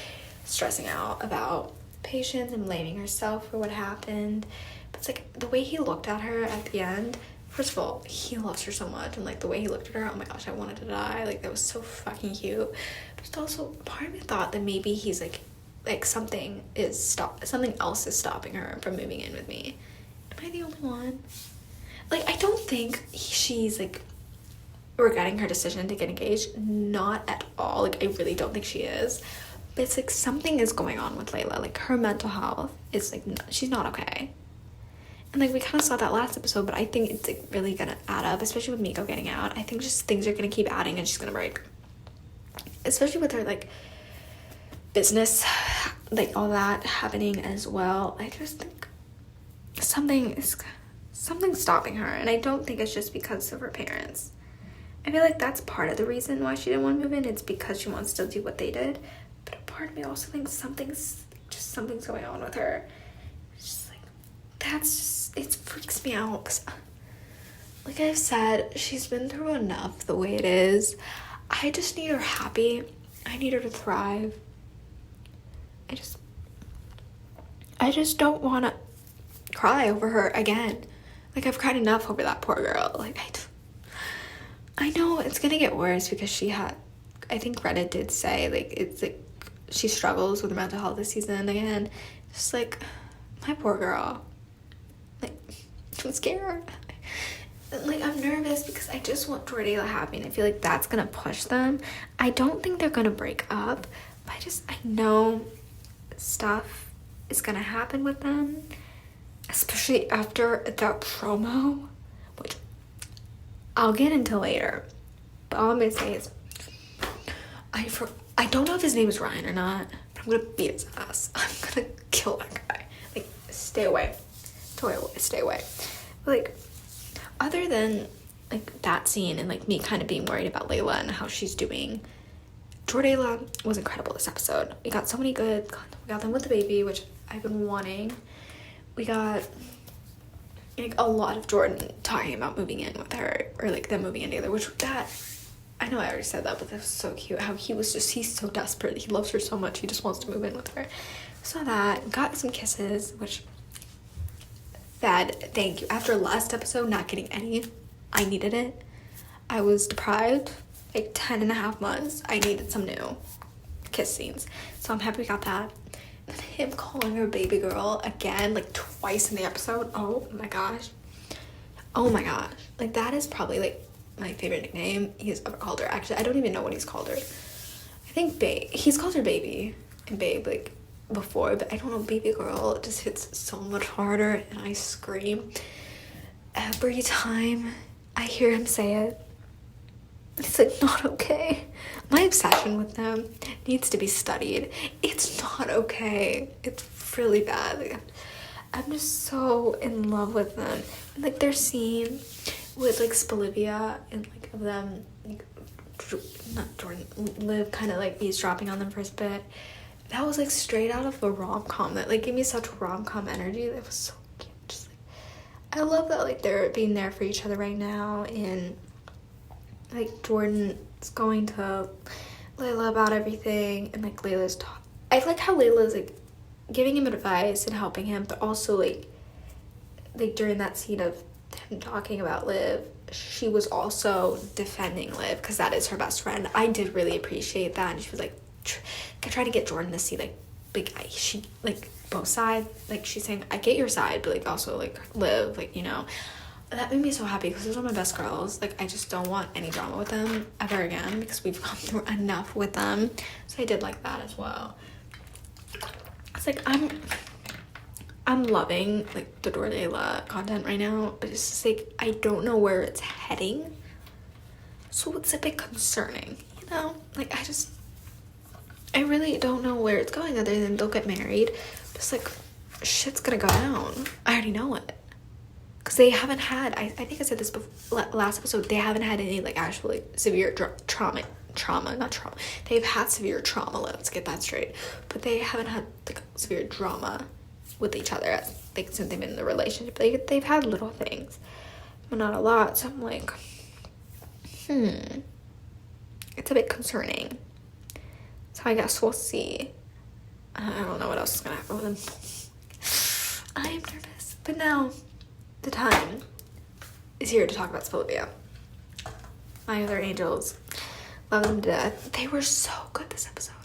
stressing out about patients and blaming herself for what happened. But it's like, the way he looked at her at the end, first of all, he loves her so much, and like the way he looked at her, oh my gosh, I wanted to die. Like, that was so fucking cute. But it's also, part of me thought that maybe he's like something else is stopping her from moving in with me. Am I the only one? Like, I don't think she's like regretting her decision to get engaged. Not at all. Like, I really don't think she is. But it's like, something is going on with Layla. Like, her mental health is like, she's not okay. And like, we kind of saw that last episode, but I think it's like really gonna add up, especially with Miko getting out. I think just things are gonna keep adding and she's gonna break. Especially with her like business, like all that happening as well. I just think something's stopping her, and I don't think it's just because of her parents. I feel like that's part of the reason why she didn't want to move in. It's because she wants to do what they did. But a part of me also thinks something's going on with her. It's just like, it freaks me out, because like I've said, she's been through enough the way it is. I just need her happy. I need her to thrive. I just don't want to cry over her again. Like, I've cried enough over that poor girl. Like, I know it's gonna get worse because I think Reddit did say, like, it's like she struggles with mental health this season again. Just like, my poor girl. Like, I'm scared. Like, I'm nervous because I just want Jordayla happy, and I feel like that's gonna push them. I don't think they're gonna break up, but I know stuff is gonna happen with them, especially after that promo, which I'll get into later. But all I'm gonna say is, I don't know if his name is Ryan or not, but I'm gonna beat his ass. I'm gonna kill that guy. Like, stay away. Stay away. Like, other than, like, that scene and, like, me kind of being worried about Layla and how she's doing, Jordayla was incredible this episode. We got so many good content. We got them with the baby, which I've been wanting. We got, like, a lot of Jordan talking about moving in with her, or, like, them moving in together, which I know I already said that, but that was so cute. How he's so desperate. He loves her so much. He just wants to move in with her. Saw that. Got some kisses, which, Thad, thank you. After last episode, not getting any, I needed it. I was deprived, like, 10 and a half months. I needed some new kiss scenes. So I'm happy we got that. And him calling her baby girl again, like, twice in the episode. Oh my gosh. Like, that is probably, like, my favorite nickname he's ever called her. Actually, I don't even know what he's called her. I think Babe. He's called her baby and Babe, like, before, but I don't know, baby girl, it just hits so much harder, and I scream every time I hear him say it. It's, like, not okay. My obsession with them needs to be studied. It's not okay. It's really bad. Like, I'm just so in love with them. And, like, their scene with, like, Spolivia and, like, of them, like, not Jordan, Liv kind of, like, eavesdropping on them for a bit. That was, like, straight out of a rom-com. That, like, gave me such rom-com energy. That was so cute. Just, like, I love that, like, they're being there for each other right now. And, like, Jordan's going to Layla about everything. And, like, Layla's I like how Layla's, like, giving him advice and helping him. But also, like, during that scene of him talking about Liv, she was also defending Liv because that is her best friend. I did really appreciate that. And she was, like, trying to get Jordan to see, like she, like, both sides. Like, she's saying, I get your side, but, like, also, like, Liv, like, you know. That made me so happy because those are my best girls. Like, I just don't want any drama with them ever again because we've gone through enough with them. So I did like that as well. It's like, I'm loving, like, the Jordayla content right now, but it's just, like, I don't know where it's heading. So it's a bit concerning, you know? Like, I really don't know where it's going other than they'll get married. Just, like, shit's gonna go down. I already know it. Because they haven't had, I think I said this before, last episode, they haven't had any, like, actually severe trauma. They've had severe trauma, let's get that straight. But they haven't had, like, severe drama with each other, like, since they've been in the relationship. They've had little things, but not a lot. So I'm like, it's a bit concerning. So I guess we'll see. I don't know what else is gonna happen with them. I am nervous. But now, the time is here to talk about Spolivia. My other angels. Love them to death. They were so good this episode.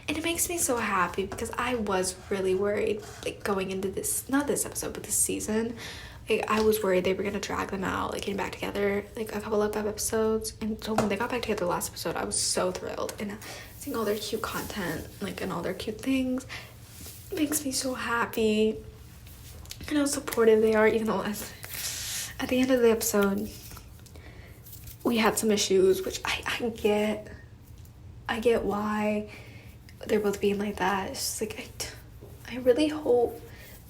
And it makes me so happy because I was really worried, like, going into this, not this episode, but this season. Like, I was worried they were gonna drag them out, like, getting back together, like, a couple of episodes. And so when they got back together last episode, I was so thrilled. And seeing all their cute content, like, and all their cute things, makes me so happy. And how supportive they are, even though at the end of the episode, we had some issues, which I get. I get why they're both being like that. It's just, like, I really hope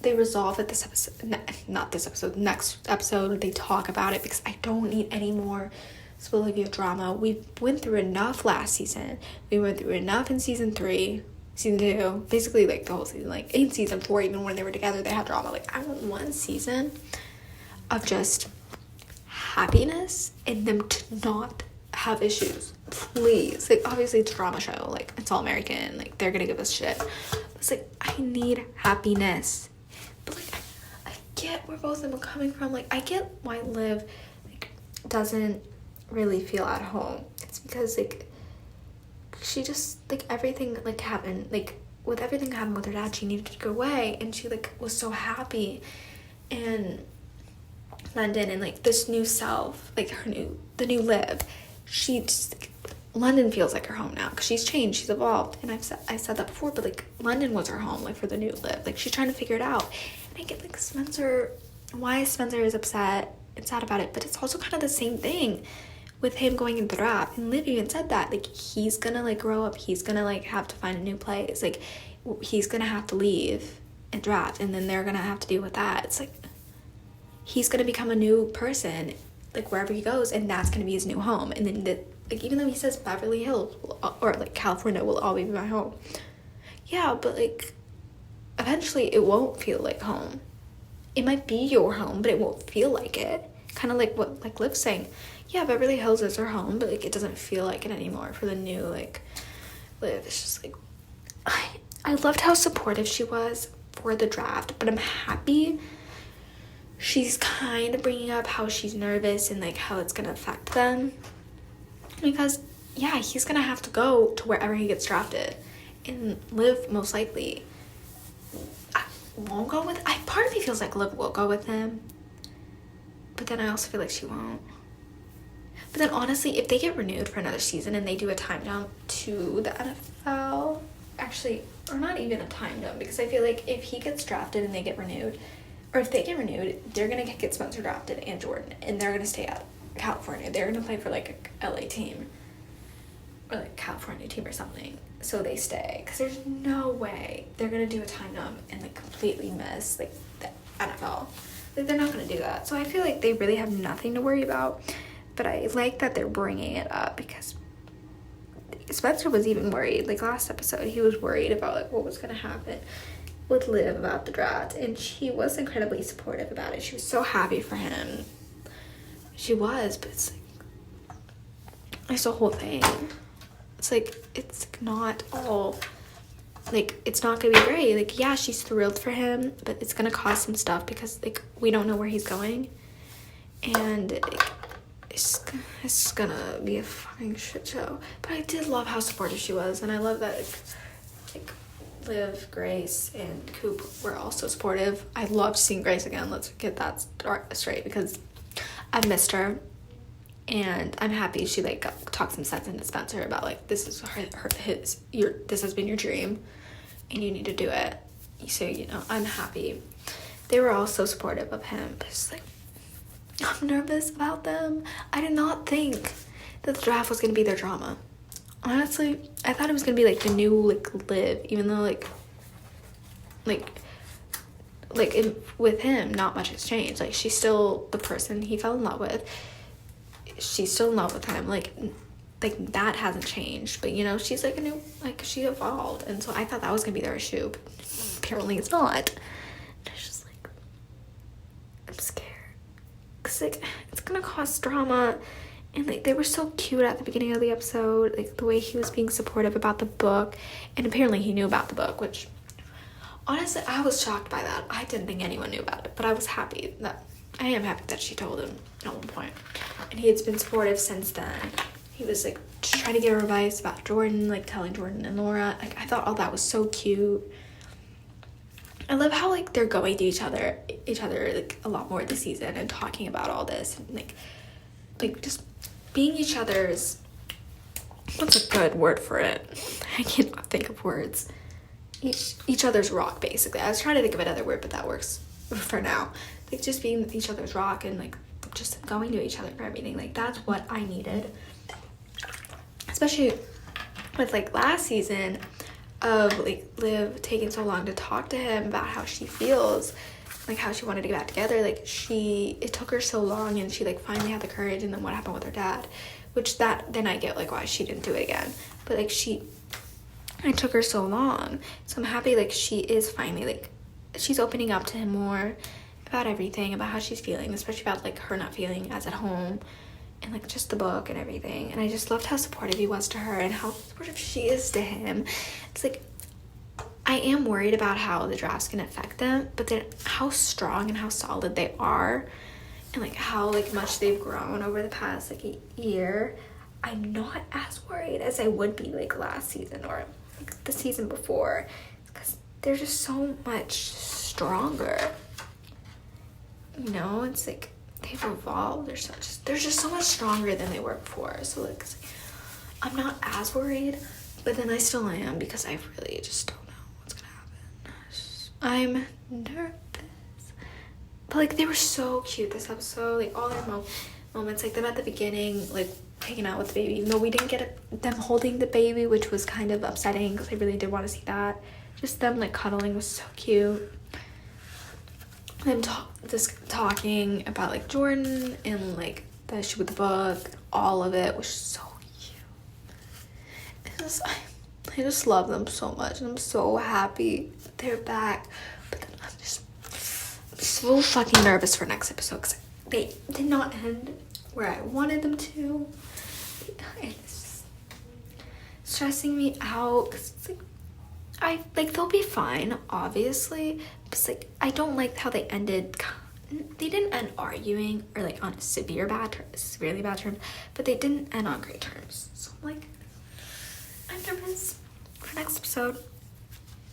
they resolve it this episode, not this episode, next episode, they talk about it, because I don't need any more Spolivia drama. We went through enough last season. We went through enough in season 3, season 2, basically, like, the whole season. Like, in season 4, even when they were together, they had drama. Like, I want one season of just happiness and them to not have issues, please. Like, obviously it's a drama show, like, it's all American, like, they're gonna give us shit. It's like, I need happiness. But like, I get where both of them are coming from. Like, I get why Liv, like, doesn't really feel at home. It's because, like, she just, like, everything, like, happened, like, with everything that happened with her dad, she needed to go away, and she, like, was so happy. And London and, like, this new self, like, the new Liv, she just, like, London feels like her home now, because she's changed, she's evolved, and I said that before, but, like, London was her home, like, for the new Liv, like, she's trying to figure it out. And I get, like, why Spencer is upset and sad about it, but it's also kind of the same thing with him going into the draft. And Liv even said that, like, he's gonna, like, grow up, he's gonna, like, have to find a new place, like, he's gonna have to leave and draft, and then they're gonna have to deal with that. It's like, he's gonna become a new person, like, wherever he goes, and that's gonna be his new home. And then like, even though he says Beverly Hills or, like, California will always be my home, yeah, but, like, eventually it won't feel like home. It might be your home, but it won't feel like it. Kind of like what, like, Liv's saying, yeah, Beverly Hills is her home, but, like, it doesn't feel like it anymore for the new, like, Liv. It's just, like, I loved how supportive she was for the draft, but I'm happy she's kind of bringing up how she's nervous and, like, how it's gonna affect them, because, yeah, he's gonna have to go to wherever he gets drafted, and Liv most likely won't go with, part of me feels like Liv will go with him, but then I also feel like she won't. But then, honestly, if they get renewed for another season and they do a time jump to the NFL, actually, or not even a time jump, because I feel like if he gets drafted and they get renewed, or if they get renewed, they're gonna get Spencer drafted and Jordan, and they're gonna stay at California. They're gonna play for, like, a LA team or, like, California team or something, so they stay, because there's no way they're gonna do a time jump and, like, completely miss, like, the NFL. Like, they're not gonna do that. So I feel like they really have nothing to worry about. But I like that they're bringing it up, because Spencer was even worried. Like, last episode, he was worried about, like, what was going to happen with Liv about the draft. And she was incredibly supportive about it. She was so happy for him. She was, but it's, like, it's the whole thing. It's, like, it's not all, like, it's not going to be great. Like, yeah, she's thrilled for him, but it's going to cause some stuff, because, like, we don't know where he's going. And, like, it's gonna be a fucking shit show. But I did love how supportive she was, and I love that, like Liv, Grace, and Coop were also supportive. I loved seeing Grace again. Let's get that straight, because I've missed her, and I'm happy she, like, talked some sense into Spencer about, like, this is this has been your dream, and you need to do it. So, you know, I'm happy. They were all so supportive of him, but it's like, I'm nervous about them. I did not think that the draft was going to be their drama. Honestly, I thought it was going to be, like, the new, like, Liv, even though, with him, not much has changed. Like, she's still the person he fell in love with. She's still in love with him. Like, that hasn't changed. But, you know, she's, like, a new, like, she evolved. And so I thought that was going to be their issue. But apparently it's not. It's just, like, I'm scared. Because, like, it's gonna cause drama, and, like, they were so cute at the beginning of the episode, like, the way he was being supportive about the book, and apparently he knew about the book, which, honestly, I was shocked by that. I didn't think anyone knew about it, but I am happy that she told him at one point, and he had been supportive since then. He was, like, just trying to give her advice about Jordan, like, telling Jordan and Laura. Like, I thought all that was so cute. I love how, like, they're going to each other, like, a lot more this season, and talking about all this, and, like, just being each other's, what's a good word for it? I cannot think of words. Each other's rock, basically. I was trying to think of another word, but that works for now. Like, just being each other's rock, and, like, just going to each other for everything. Like, that's what I needed. Especially with, like, last season, of, like, Liv taking so long to talk to him about how she feels, like, how she wanted to get back together. Like, it took her so long, and she, like, finally had the courage, and then what happened with her dad, which then I get, like, why she didn't do it again. But, like, it took her so long. So I'm happy, like, she is finally, like, she's opening up to him more about everything, about how she's feeling, especially about, like, her not feeling as at home, and like just the book and everything. And I just loved how supportive he was to her and how supportive she is to him. It's like, I am worried about how the draft's gonna affect them, but then how strong and how solid they are, and like how like much they've grown over the past like a year, I'm not as worried as I would be like last season or like the season before, because they're just so much stronger. You know, it's like they've evolved. They're just so much stronger than they were before. So like, I'm not as worried, but then I still am, because I really just don't know what's gonna happen. I'm nervous. But like, they were so cute this episode. Like all their moments, like them at the beginning, like hanging out with the baby. Even though we didn't get them holding the baby, which was kind of upsetting because I really did want to see that. Just them like cuddling was so cute. Them talking about like Jordan and like the issue with the book. All of it was so cute. I just love them so much, and I'm so happy they're back. But then I'm so fucking nervous for next episode, because they did not end where I wanted them to. It's stressing me out, because it's like, they'll be fine, obviously, but it's like, I don't like how they ended. They didn't end arguing or like on severely bad terms, but they didn't end on great terms. So I'm like, I'm nervous for next episode.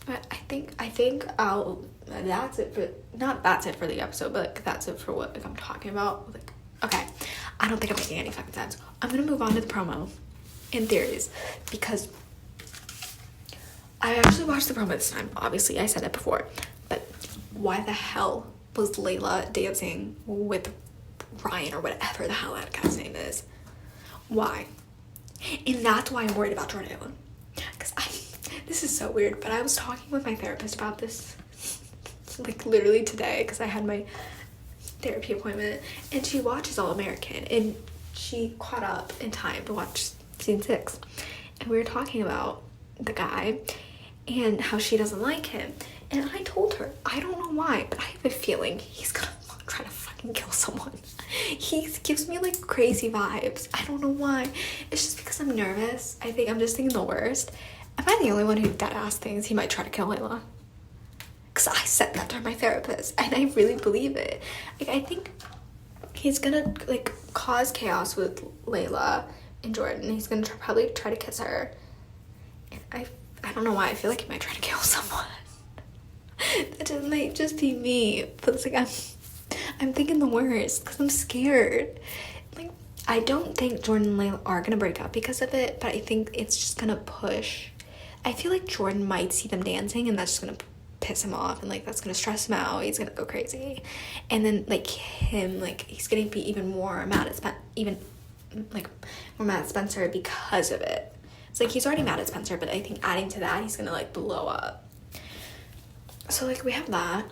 But I think that's it for the episode, but like, that's it for what like I'm talking about. Like, okay, I don't think I'm making any fucking sense. I'm gonna move on to the promo and theories, because I actually watched the promo this time. Obviously, I said it before, but why the hell was Layla dancing with Ryan, or whatever the hell that guy's name is? Why? And that's why I'm worried about Jordan Allen. Because this is so weird, but I was talking with my therapist about this like literally today, because I had my therapy appointment, and she watches All American, and she caught up in time to watch season 6, and we were talking about the guy and how she doesn't like him, and I told her, I don't know why, but I have a feeling he's gonna try to fucking kill someone. He gives me like crazy vibes. I don't know why. It's just because I'm nervous. I think I'm just thinking the worst. Am I the only one who deadass thinks he might try to kill Layla? Because I said that to my therapist, and I really believe it. Like, I think he's gonna like cause chaos with Layla and Jordan. He's gonna probably try to kiss her, and I don't know why I feel like he might try to kill someone. That just might just be me, but it's like I'm thinking the worst because I'm scared. Like, I don't think Jordan and Layla are gonna break up because of it, but I think it's just gonna push. I feel like Jordan might see them dancing, and that's just gonna piss him off, and like that's gonna stress him out. He's gonna go crazy, and then like him, like he's gonna be even more mad at Spencer because of it. It's like he's already mad at Spencer, but I think adding to that, he's gonna like blow up. So like we have that.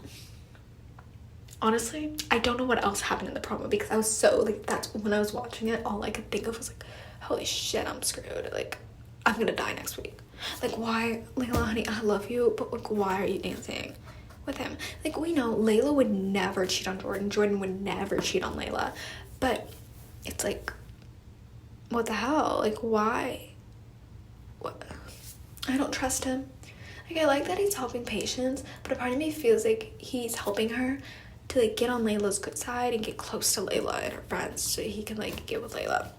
Honestly, I don't know what else happened in the promo, because I was so like, that's when I was watching it, all I could think of was like, holy shit, I'm screwed. Like, I'm gonna die next week. Like, why, Layla, honey, I love you, but like, why are you dancing with him? Like, we know Layla would never cheat on Jordan. Jordan would never cheat on Layla. But it's like, what the hell? Like, why? What? I don't trust him. Like, I like that he's helping Patience, but a part of me feels like he's helping her to like get on Layla's good side and get close to Layla and her friends, so he can like get with Layla.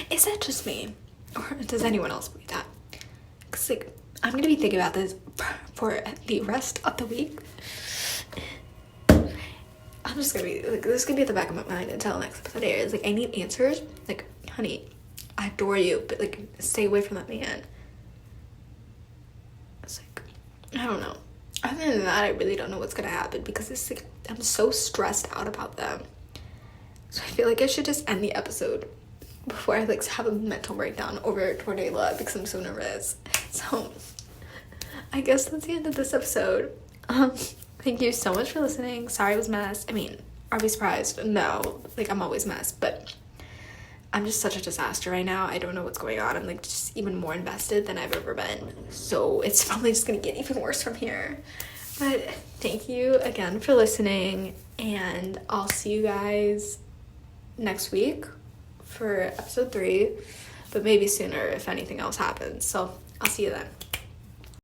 Is that just me, or does anyone else believe that? Because like, I'm gonna be thinking about this for the rest of the week. I'm just gonna be like, this is gonna be at the back of my mind until next episode airs. Like, I need answers. Like, honey, I adore you, but like, stay away from that man. It's like, I don't know. Other than that, I really don't know what's gonna happen, because it's like, I'm so stressed out about them. So I feel like I should just end the episode before I like have a mental breakdown over Tornadilla, because I'm so nervous. So I guess that's the end of this episode. Thank you so much for listening. Sorry I was a mess. I mean, are we surprised? No, like, I'm always a mess, but I'm just such a disaster right now. I don't know what's going on. I'm like just even more invested than I've ever been. So it's probably just gonna get even worse from here. But thank you again for listening, and I'll see you guys next week for episode 3, but maybe sooner if anything else happens. So I'll see you then.